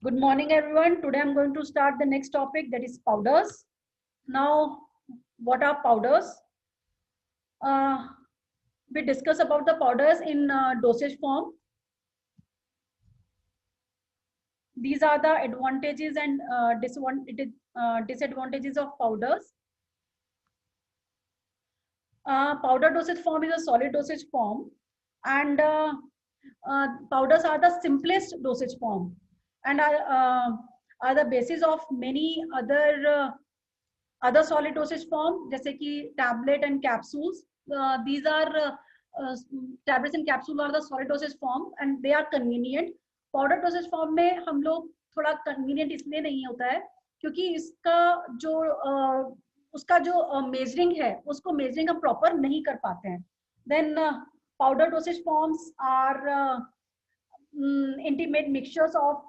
Good morning, everyone. Today I'm going to start the next topic, that is powders. Now, what are powders? Uh, we discuss about the powders in dosage form. These are the advantages and disadvantages of powders. Powder dosage form is a solid dosage form, and powders are the simplest dosage form, and are the basis of many other solid dosage form, जैसे कि tablet and capsules. These are tablets and capsules are the solid dosage form and they are convenient. Powder dosage form में हम लोग थोड़ा convenient इसलिए नहीं होता है क्योंकि इसका जो उसका जो मेजरिंग है उसको मेजरिंग हम प्रॉपर नहीं कर पाते हैं. Then powder dosage forms are intimate mixtures of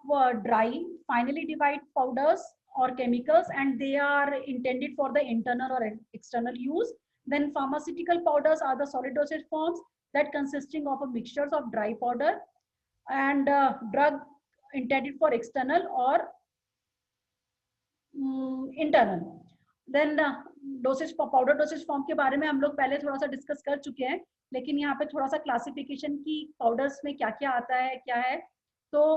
dry, finely divided powders or chemicals, and they are intended for the internal or external use. Then pharmaceutical powders are the solid dosage forms that consisting of a mixtures of dry powder and drug intended for external or internal. Then dosage powder dosage form के बारे में हम लोग पहले थोड़ा सा discuss कर चुके हैं, लेकिन यहाँ पे थोड़ा सा क्लासिफिकेशन की पाउडर्स में क्या क्या आता है क्या है. तो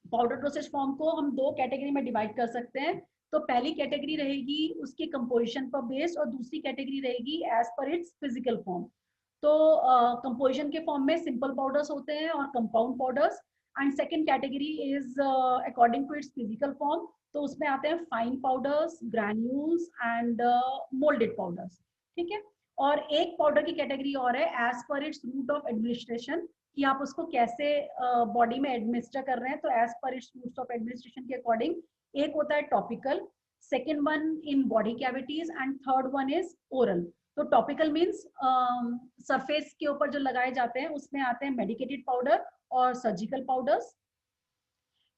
पाउडर डोसेज फॉर्म को हम दो कैटेगरी में डिवाइड कर सकते हैं. तो पहली कैटेगरी रहेगी उसके कंपोजिशन पर बेस्ड और दूसरी कैटेगरी रहेगी as per its physical form. तो कंपोजिशन के फॉर्म में सिंपल पाउडर्स होते हैं और compound powders, and second category is according to its physical form. तो उसमें आते हैं fine powders, granules and moulded powders. ठीक है. और एक पाउडर की कैटेगरी और है as per it's root of administration, कि आप उसको कैसे बॉडी में एडमिनिस्टर कर रहे हैं. तो as per its routes of administration के अकॉर्डिंग एक होता है topical, second one in body cavities and third one is oral. तो टॉपिकल मीन्स सरफेस के ऊपर जो लगाए जाते हैं उसमें आते हैं मेडिकेटेड पाउडर और सर्जिकल पाउडर्स.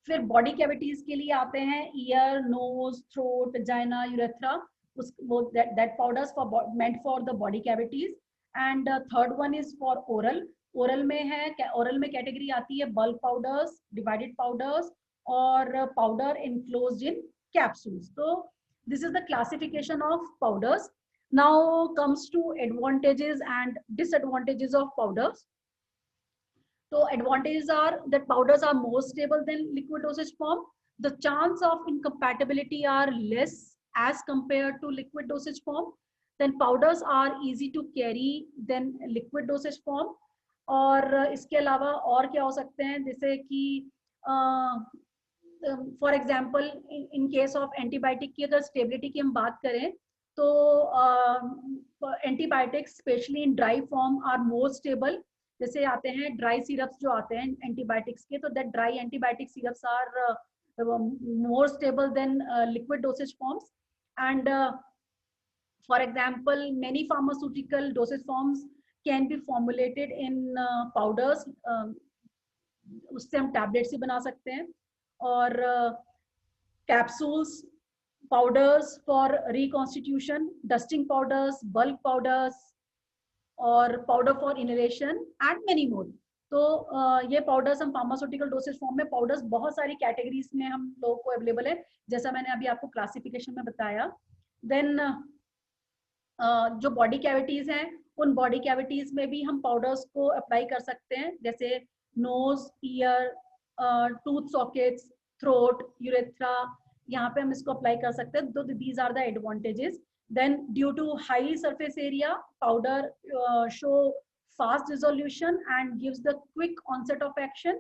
फिर बॉडी कैविटीज के लिए आते हैं ear, nose, throat, vagina, urethra. उस वो that powders for meant for the body cavities. And third one is for oral. Oral में है, ओरल में कैटेगरी आती है बल्क पाउडर्स, डिवाइडेड पाउडर्स और पाउडर इनक्लोज्ड इन कैप्सूल्स. तो this is the classification of powders. Now comes to advantages and disadvantages of powders. So advantages are that powders are more stable than liquid dosage form. The chance of incompatibility are less as compared to liquid dosage form. Then powders are easy to carry than liquid dosage form. और इसके अलावा और क्या हो सकते हैं, जैसे कि for example in case of antibiotic की अगर स्टेबिलिटी की हम बात करें तो antibiotics specially in dry form are more stable. जैसे आते हैं ड्राई सिरप्स जो आते हैं एंटीबायोटिक्स के, तो that dry antibiotic syrups are more stable than liquid dosage forms. And for example many pharmaceutical dosage forms can be formulated in powders. उससे हम टैबलेट्स ही बना सकते हैं. और capsules, powders for reconstitution, dusting powders, bulk powders और powder for inhalation and many more. तो ये पाउडर्स हम फार्मास्यूटिकल डोसेज फॉर्म में पाउडर्स बहुत सारी कैटेगरीज में हम लोगों को अवेलेबल है, जैसा मैंने अभी आपको क्लासिफिकेशन में बताया. देन जो बॉडी कैविटीज हैं उन बॉडी कैविटीज में भी हम पाउडर्स को अप्लाई कर सकते हैं, जैसे nose, ear, tooth sockets, throat, urethra. यहाँ पे हम इसको अप्लाई कर सकते हैं. तो these are the advantages. Then due to high surface area, powder show fast dissolution and gives the quick onset of action,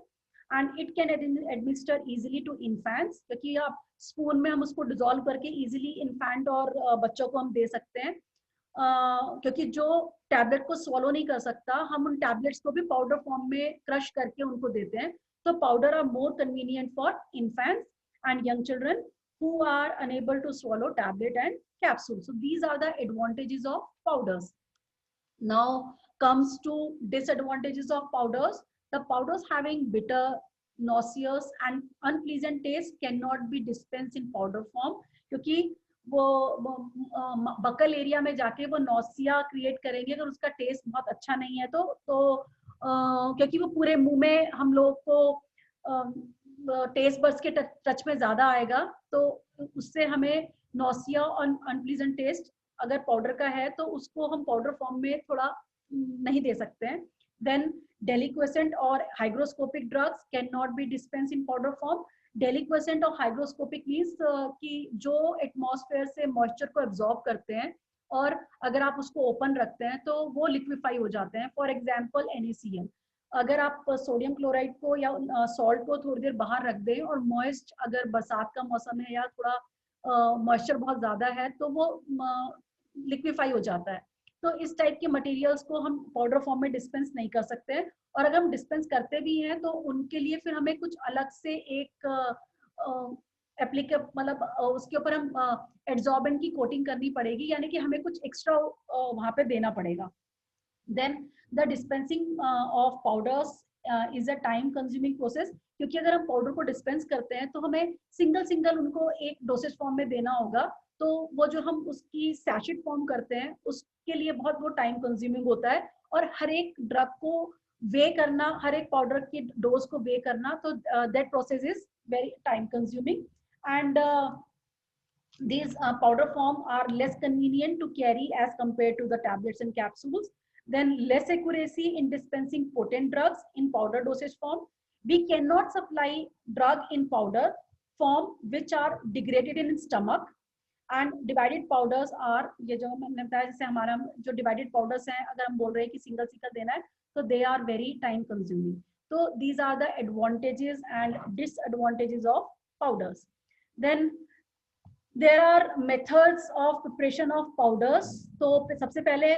and it can administer easily to infants, क्योंकि आप स्पून में हम उसको डिजोल्व करके इजीली इन्फेंट और बच्चों को हम दे सकते हैं. क्योंकि जो टैबलेट को swallow नहीं कर सकता, हम उन टैबलेट्स को भी पाउडर फॉर्म में क्रश करके उनको देते हैं. तो powder are more convenient for infants and young children who are unable to swallow tablet and capsule. So these are the advantages of powders. Now comes to disadvantages of powders. The powders having bitter, nauseous and unpleasant taste cannot be dispensed in powder form, क्योंकि वो buckle area में जाके वो nausea create करेंगे अगर उसका test बहुत अच्छा नहीं है. तो क्योंकि वो पूरे मुंह में हम लोग को टेस्ट बड्स के टच में ज्यादा आएगा, तो उससे हमें नॉसिया और अनप्लीजेंट टेस्ट अगर पाउडर का है तो उसको हम पाउडर फॉर्म में थोड़ा नहीं दे सकते हैं. देन डेलिक्वेसेंट और hygroscopic drugs can not be dispense in powder form. Deliquescent और हाइग्रोस्कोपिक मीन्स कि जो एटमॉस्फेयर से मॉइस्चर को एब्जॉर्ब करते हैं और अगर आप उसको ओपन रखते हैं तो वो लिक्विफाई हो जाते हैं. For example NaCl. अगर आप सोडियम क्लोराइड को या सॉल्ट को थोड़ी देर बाहर रख दें और मॉइस्ट, अगर बरसात का मौसम है या थोड़ा मॉइस्चर बहुत ज्यादा है, तो वो लिक्विफाई हो जाता है. तो इस टाइप के मटेरियल्स को हम पाउडर फॉर्म में डिस्पेंस नहीं कर सकते हैं. और अगर हम डिस्पेंस करते भी हैं तो उनके लिए फिर हमें कुछ अलग से एक मतलब उसके ऊपर हम एड्सॉर्बेंट की कोटिंग करनी पड़ेगी, यानी कि हमें कुछ एक्स्ट्रा वहां पे देना पड़ेगा. Then the dispensing of powders is a time consuming process, क्योंकि अगर हम पाउडर को डिस्पेंस करते हैं तो हमें सिंगल सिंगल उनको एक डोसेज फॉर्म में देना होगा. तो वो जो हम उसकी सैशेट फॉर्म करते हैं उसके लिए बहुत वो टाइम कंज्यूमिंग होता है. और हर एक ड्रग को वे करना, हर एक पाउडर की डोज को वे करना, तो that process is very time consuming. And these powder form are less convenient to carry as compared to the tablets and capsules. Then less accuracy in dispensing potent drugs in powder dosage form. We cannot supply drug in powder form which are degraded in stomach. And divided powders are, ये जो मैंने बताया, जैसे हमारा जो divided powders हैं, अगर हम बोल रहे हैं कि सिंगल सिंगल देना है तो they are very time consuming. So these are the advantages and disadvantages of powders. Then there are methods of preparation of powders. तो सबसे पहले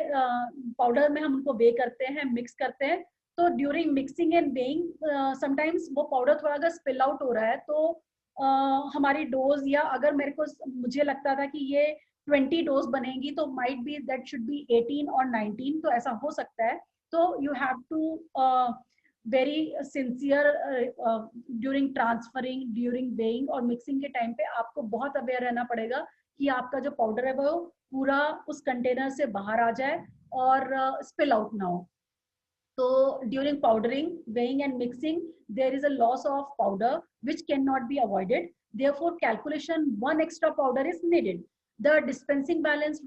पाउडर में हम उनको वे करते हैं, मिक्स करते हैं. तो during mixing and weighing sometimes वो पाउडर थोड़ा अगर स्पिल आउट हो रहा है तो हमारी डोज, या अगर मुझे लगता था कि ये 20 डोज बनेगी तो might be that should be 18 और 19, तो ऐसा हो सकता है. तो you have to very sincere during transferring, during weighing और मिक्सिंग के टाइम पे आपको बहुत अवेयर रहना पड़ेगा कि आपका जो पाउडर है वो पूरा उस कंटेनर से बाहर आ जाए और स्पिल आउट ना हो. So during powdering, weighing and mixing, there is a loss of powder which cannot be avoided. Therefore, calculation one extra powder is needed. The dispensing balance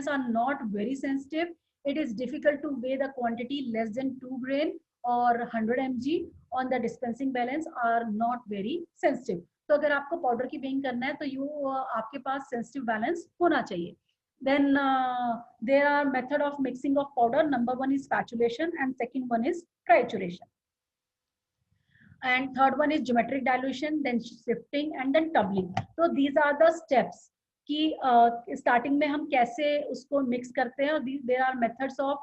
are not very sensitive. It is difficult to weigh the quantity less than 2 grain or 100 mg on the dispensing balance are not very sensitive. तो अगर आपको powder की weighing करना है तो आपके पास sensitive balance होना चाहिए. Then there are method of mixing of powder. Number one is spatulation and second one is trituration. And third one is geometric dilution, then sifting and then tumbling. So these are the steps कि starting में हम कैसे उसको mix करते हैं. There are methods of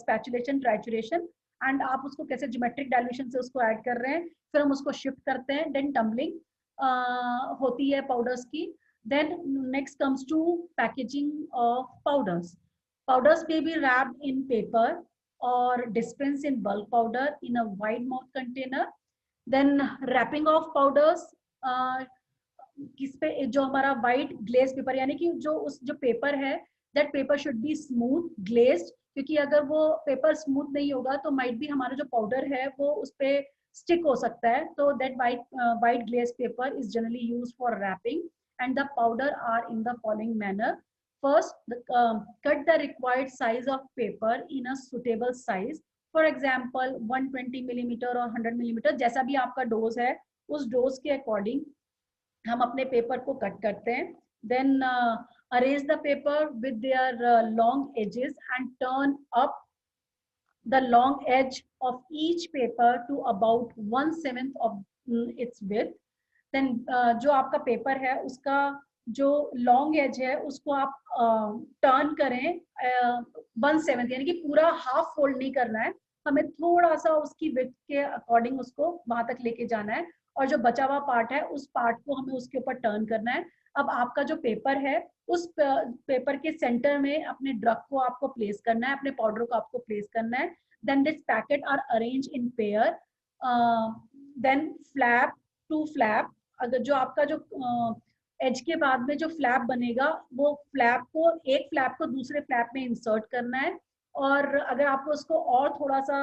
spatulation, trituration, and आप उसको कैसे geometric dilution से उसको add कर रहे हैं, फिर हम उसको shift करते हैं, then tumbling होती है powders की. Then next comes to packaging of powders. Powders may be wrapped in paper or dispensed in bulk powder in a wide mouth container. Then wrapping of powders, किस पे, जो हमारा white glazed paper, यानी कि जो paper है, that paper should be smooth glazed, क्योंकि अगर वो paper smooth नहीं होगा तो might be हमारा जो powder है वो उस पे stick हो सकता है. तो that white glazed paper is generally used for wrapping. And the powder are in the following manner. First, cut the required size of paper in a suitable size. For example, 120 millimeter or 100 millimeter, जैसा भी आपका dose है उस dose के according हम अपने paper को cut करते हैं. Then arrange the paper with their long edges and turn up the long edge of each paper to about 1/7 of its width. Then जो आपका पेपर है उसका जो लॉन्ग एज है उसको आप टर्न करें 1/7, यानी कि पूरा हाफ फोल्ड नहीं करना है, हमें थोड़ा सा उसकी विड्थ के अकॉर्डिंग उसको वहां तक लेके जाना है. और जो बचा हुआ पार्ट है उस पार्ट को हमें उसके ऊपर टर्न करना है. अब आपका जो पेपर है उस पेपर के सेंटर में अपने ड्रग को आपको प्लेस करना है, अपने पाउडर को आपको प्लेस करना है. Then this packet are arrange in pair. Then flap to flap, अगर जो आपका जो एज के बाद में जो फ्लैप बनेगा वो फ्लैप को, एक फ्लैप को दूसरे फ्लैप में इंसर्ट करना है. और अगर आपको उसको और थोड़ा सा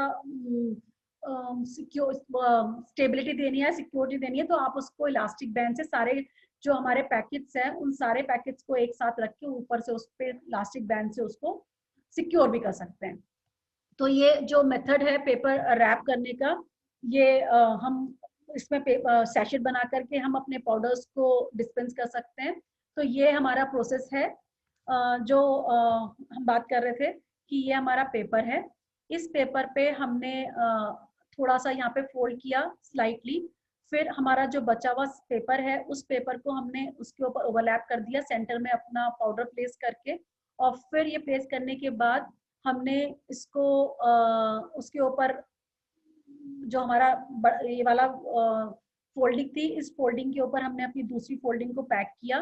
सिक्योर स्टेबिलिटी देनी है, सिक्योरिटी देनी है, तो आप उसको इलास्टिक बैंड से सारे जो हमारे पैकेट्स हैं उन सारे पैकेट्स को एक साथ रख के ऊपर से उस पर इलास्टिक बैंड से उसको सिक्योर भी कर सकते हैं। तो ये जो मेथड है पेपर रैप करने का, ये हम इसमें सैशेट बना करके हम अपने पाउडर्स को डिस्पेंस कर सकते हैं। तो ये हमारा प्रोसेस है जो हम बात कर रहे थे कि ये हमारा पेपर है। इस पेपर पे हमने थोड़ा सा यहाँ पे फोल्ड किया स्लाइटली, फिर हमारा जो बचा हुआ पेपर है उस पेपर को हमने उसके ऊपर ओवरलैप कर दिया सेंटर में अपना पाउडर प्लेस करके, और फिर ये प्लेस करने के बाद हमने इसको उसके ऊपर जो हमारा ये वाला फोल्डिंग थी, इस फोल्डिंग के ऊपर हमने अपनी दूसरी फोल्डिंग को पैक किया।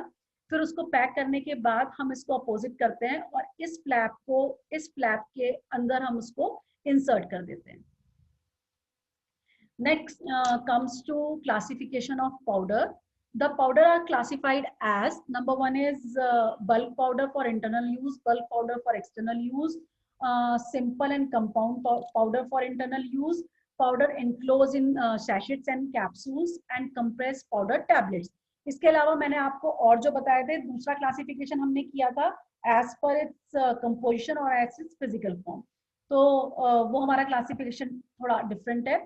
फिर उसको पैक करने के बाद हम इसको अपोजिट करते हैं और इस फ्लैप के अंदर हम उसको इंसर्ट कर देते हैं। Next comes to classification of powder. The powder are classified as, number one is bulk powder for internal use, bulk powder for external use, simple and compound powder for internal use, powder enclosed in sachets and capsules, and compressed powder tablets. इसके अलावा मैंने आपको और जो बताए थे दूसरा classification हमने किया था एज पर इट्स कंपोजिशन और एज इट्स फिजिकल फॉर्म, तो वो हमारा क्लासिफिकेशन थोड़ा डिफरेंट है।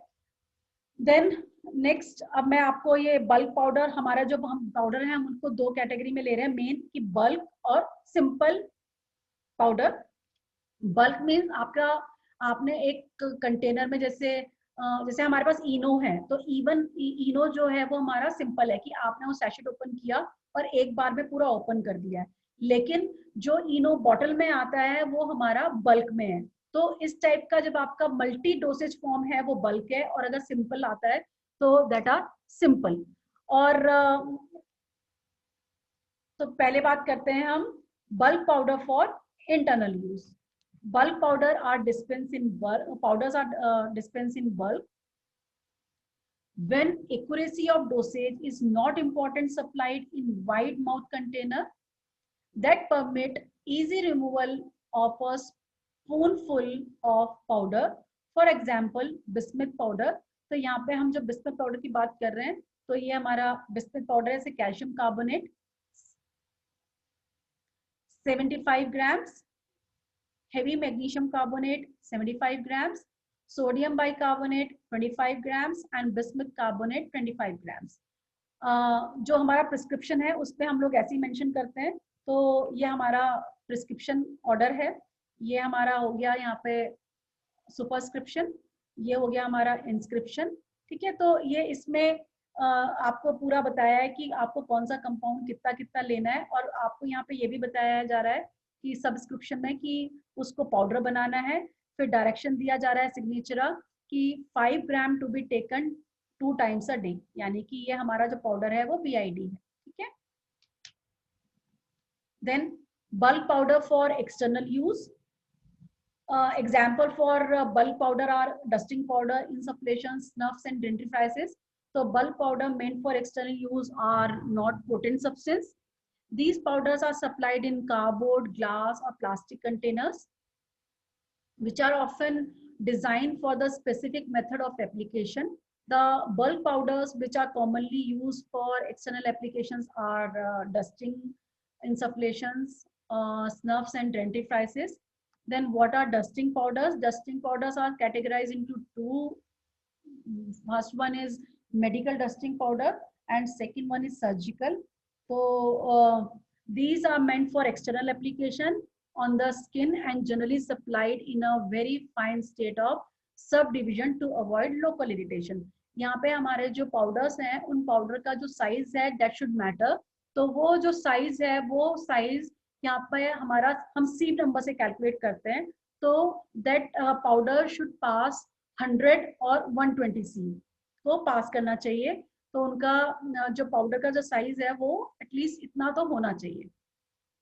देन नेक्स्ट, अब मैं आपको ये बल्क पाउडर, हमारा जो हम पाउडर है हम उनको दो कैटेगरी में ले रहे हैं मेन, कि बल्क और सिंपल पाउडर। बल्क मीन्स आपका, आपने एक कंटेनर में जैसे हमारे पास इनो है, तो इनो जो है वो हमारा सिंपल है कि आपने वो सैशेट ओपन किया और एक बार में पूरा ओपन कर दिया है, लेकिन जो इनो बॉटल में आता है वो हमारा बल्क में है। तो इस टाइप का जब आपका मल्टी डोसेज फॉर्म है वो बल्क है, और अगर सिंपल आता है तो दैट आर सिंपल। और तो पहले बात करते हैं हम bulk powder for internal use. Bulk powders are dispensed in bulk when accuracy of dosage is not important, supplied in wide mouth container that permit easy removal of a spoonful of powder. For example, bismuth powder. तो यहाँ पे हम जब bismuth powder की बात कर रहे हैं तो ये हमारा बिस्मथ पाउडर है, calcium carbonate 75 grams, heavy magnesium carbonate 75 grams, sodium bicarbonate 25 grams and bismuth carbonate 25 grams. जो हमारा प्रिस्क्रिप्शन है उस पर हम लोग ऐसे ही मेंशन करते हैं। तो ये हमारा प्रिस्क्रिप्शन ऑर्डर है, ये हमारा हो गया यहाँ पे सुपरस्क्रिप्शन, ये हो गया हमारा इंस्क्रिप्शन, ठीक है। तो ये इसमें आपको पूरा बताया है कि आपको कौन सा कंपाउंड कितना कितना लेना है, और आपको यहाँ पे ये भी बताया जा रहा है कि सब्सक्रिप्शन में कि उसको पाउडर बनाना है। फिर डायरेक्शन दिया जा रहा है सिग्नेचर कि 5 gram to be taken 2 times a day, यानी कि ये हमारा जो पाउडर है वो PID है, ठीक है। Then bulk powder for external use. Example for bulk powder are dusting powder, insufflations, snuffs and dentifrices. So bulk powder meant for external use are not potent substance. These powders are supplied in cardboard, glass or plastic containers, which are often designed for the specific method of application. The bulk powders which are commonly used for external applications are dusting, insufflations, snuffs and dentifrices. Then what are dusting powders? Dusting powders are categorized into two. First one is medical dusting powder and second one is surgical. So these are meant for external application on the skin and generally supplied in a very fine state of subdivision to avoid local irritation. यहाँ पे हमारे जो powders हैं उन powder का जो size है that should matter. तो वो जो साइज है वो साइज यहाँ पे हमारा हम सी नंबर से कैलकुलेट करते हैं, तो दैट पाउडर शुड पास 100 और 120 सी को पास करना चाहिए। तो उनका जो पाउडर का जो साइज है वो एटलीस्ट इतना तो होना चाहिए।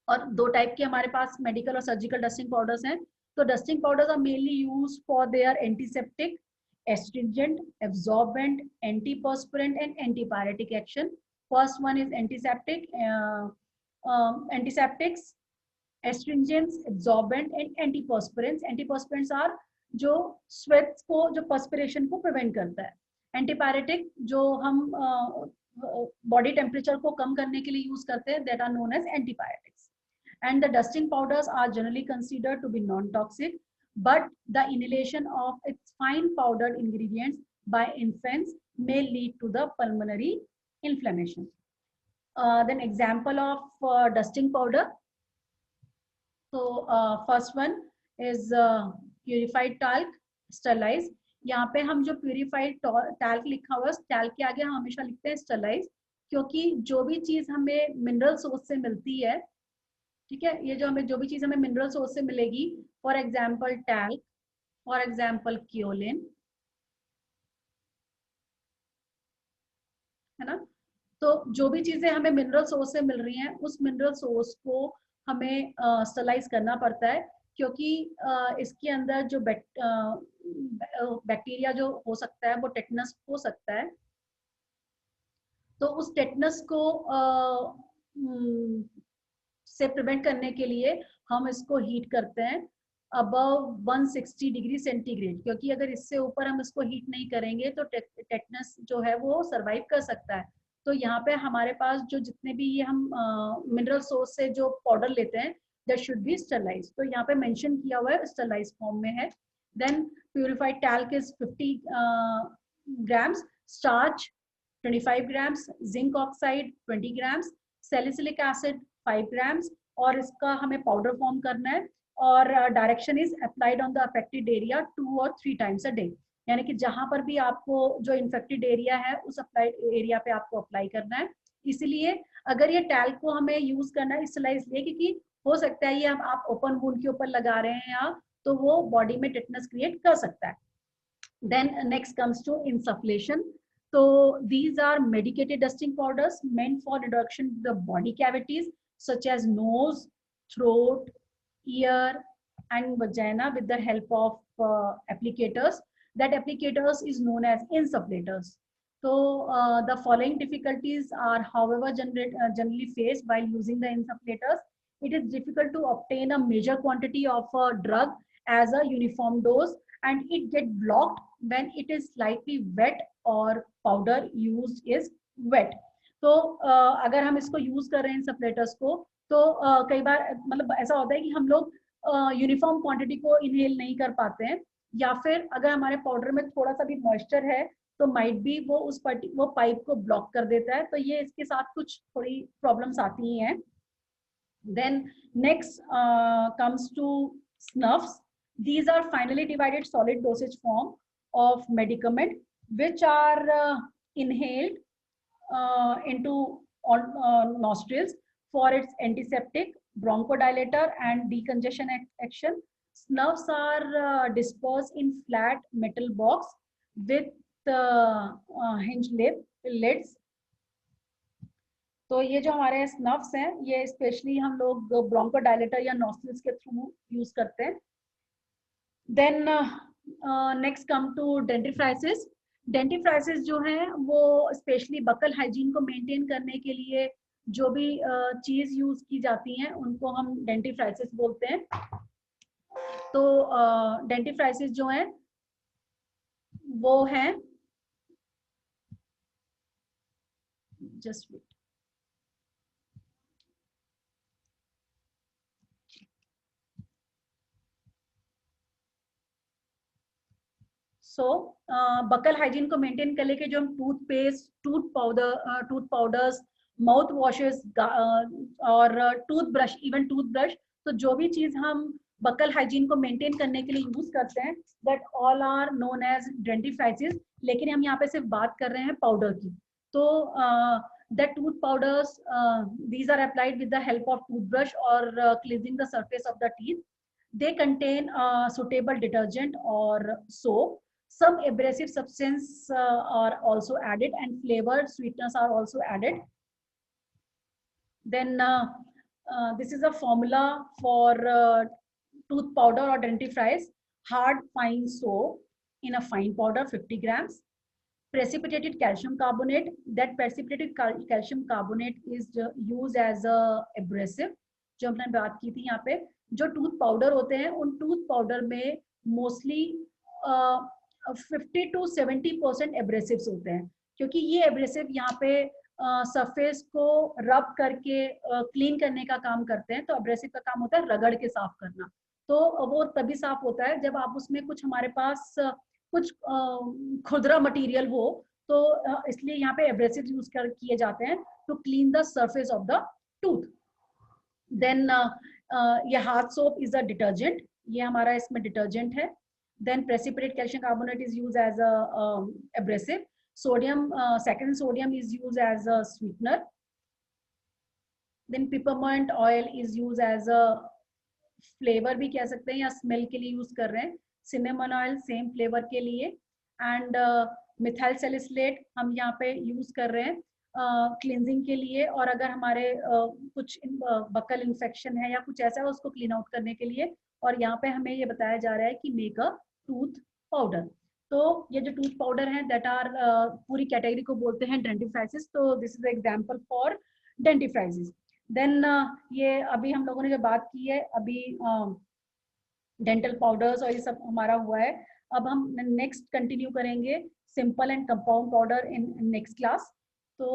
और दो टाइप के हमारे पास मेडिकल और सर्जिकल डस्टिंग पाउडर्स हैं। तो dusting powders are mainly used for their antiseptic, astringent, absorbent, antiperspirant and antipyretic action. First one is antiseptic, antiseptics, astringents, absorbent and antiperspirants. Antiperspirants are जो स्वेट्स को, जो perspiration को prevent करता है। Antipyretic जो हम बॉडी टेम्परेचर को कम करने के लिए यूज करते हैं, that are known as antipyretics. And the dusting powders are generally considered to be non-toxic, but the inhalation of its fine powdered ingredients by infants may lead to the pulmonary inflammation. Then example of dusting powder. So first one is purified talc, sterilized. यहाँ पे हम जो purified talc लिखा हुआ है, talc के आगे हम हमेशा लिखते हैं sterilized, क्योंकि जो भी चीज हमें मिनरल सोर्स से मिलती है, ठीक है, ये जो हमें जो भी चीज हमें मिनरल सोर्स से मिलेगी, for example talc, for example kaolin, है ना, तो जो भी चीजें हमें मिनरल सोर्स से मिल रही हैं, उस मिनरल सोर्स को हमें स्टरलाइज करना पड़ता है, क्योंकि इसके अंदर जो बैक्टीरिया जो हो सकता है वो टेटनस हो सकता है, तो उस टेटनस को से प्रिवेंट करने के लिए हम इसको हीट करते हैं अबव 160 डिग्री सेंटीग्रेड, क्योंकि अगर इससे ऊपर हम इसको हीट नहीं करेंगे तो टेटनस जो है वो सरवाइव कर सकता है। तो यहाँ पे हमारे पास जो जितने भी ये हम मिनरल सोर्स से जो पाउडर लेते हैं, दैट शुड बी स्टरलाइज, तो यहाँ पे मेंशन किया हुआ है स्टरलाइज फॉर्म में है। Then purified talc is 50 grams, starch 25 grams, zinc oxide 20 grams, salicylic acid 5 grams, और इसका हमें पाउडर फॉर्म करना है, और direction is applied on the affected area 2 और 3 टाइम्स अ डे, यानी कि जहां पर भी आपको जो इन्फेक्टेड एरिया है उस अप्लाइड एरिया पे आपको अप्लाई करना है। इसीलिए अगर ये टैल्क को हमें यूज करना है इसलिए क्योंकि हो सकता है ये आप ओपन वुंड के ऊपर लगा रहे हैं या तो वो बॉडी में टिटनेस क्रिएट कर सकता है। Then next comes to insufflation. So these are medicated dusting powders meant for reduction of the body cavities such as nose, throat, ear, and vagina with the help of applicators. That applicators is known as insufflators. So the following difficulties are, however, generally faced while using the insufflators. It is difficult to obtain a major quantity of a drug as a uniform dose, and it gets blocked when it is slightly wet or powder used is wet. तो अगर हम इसको use कर रहे हैं सप्लेटर्स को, तो कई बार मतलब ऐसा होता है कि हम लोग यूनिफॉर्म क्वांटिटी को इनहेल नहीं कर पाते हैं, या फिर अगर हमारे पाउडर में थोड़ा सा भी मॉइस्चर है तो माइट बी वो वो पाइप को ब्लॉक कर देता है, तो ये इसके साथ कुछ थोड़ी प्रॉब्लम्स आती हैं। Then next comes to snuffs. These are finally divided solid dosage form of medicament which are inhaled into nostrils for its antiseptic, bronchodilator, and decongestion action. Snuffs are dispersed in flat metal box with hinge lids. तो ये जो हमारे snuffs हैं ये specially हम लोग bronchodilator या nostrils के थ्रू यूज करते हैं। Then next come to dentifrices. Dentifrices जो है वो स्पेशली बकल हाइजीन को मेंटेन करने के लिए जो भी चीज यूज की जाती हैं उनको हम डेंटिफ्राइसिस बोलते हैं। तो डेंटिफ्राइसिस जो है वो है, जस्ट वेट, सो बकल हाइजीन को मेंटेन करने के जो हम toothpaste, tooth powders, mouth washes और टूथब्रश, इवन टूथब्रश, तो जो भी चीज हम बकल हाइजीन को मेंटेन करने के लिए यूज करते हैं, that all are known as dentifrices. लेकिन हम यहाँ पे सिर्फ बात कर रहे हैं पाउडर की। तो the tooth powders, these are applied with the help of toothbrush or cleansing the surface of the teeth. They contain suitable detergent or soap. Some abrasive substance are also added, and flavored sweeteners are also added. Then this is a formula for tooth powder or dentifrice. Hard fine soap in a fine powder 50 grams. Precipitated calcium carbonate. That precipitated calcium carbonate is used as a abrasive. जो हमने बात की थी यहाँ पे, जो tooth powder होते हैं उन टूथ पाउडर में मोस्टली 50 to 70% एब्रेसिव्स होते हैं, क्योंकि ये एब्रेसिव यहाँ पे सरफेस को रब करके क्लीन करने का काम करते हैं। तो एब्रेसिव का काम होता है रगड़ के साफ करना, तो वो तभी साफ होता है जब आप उसमें कुछ हमारे पास कुछ खुरदरा मटेरियल हो, तो इसलिए यहाँ पे एब्रेसिव यूज कर किए जाते हैं to clean the surface of the tooth. Then ये हाथ सोप इज अ डिटर्जेंट, ये हमारा इसमें डिटर्जेंट है। Then precipitate calcium carbonate is use as a abrasive. Sodium second sodium is use as a sweetener. Then peppermint oil is use as a flavour भी कह सकते हैं या स्मेल के लिए यूज कर रहे हैं। सिनेमन ऑयल सेम फ्लेवर के लिए। एंड मिथाइल सैलिसिलेट हम यहाँ पे यूज कर रहे हैं क्लींजिंग के लिए, और अगर हमारे कुछ बकल इन्फेक्शन है या कुछ ऐसा है उसको क्लीन आउट करने के लिए। और यहाँ पे हमें ये बताया जा रहा है कि मेक अ टूथ पाउडर। तो ये जो टूथ पाउडर है दैट आर पूरी कैटेगरी को बोलते हैं डेंटिफ्राइसिस। तो this is example for dentifrices. Then ये अभी हम लोगों ने जो बात की है अभी डेंटल पाउडर्स और ये सब हमारा हुआ है। अब हम नेक्स्ट कंटिन्यू करेंगे simple and compound powder in next class. तो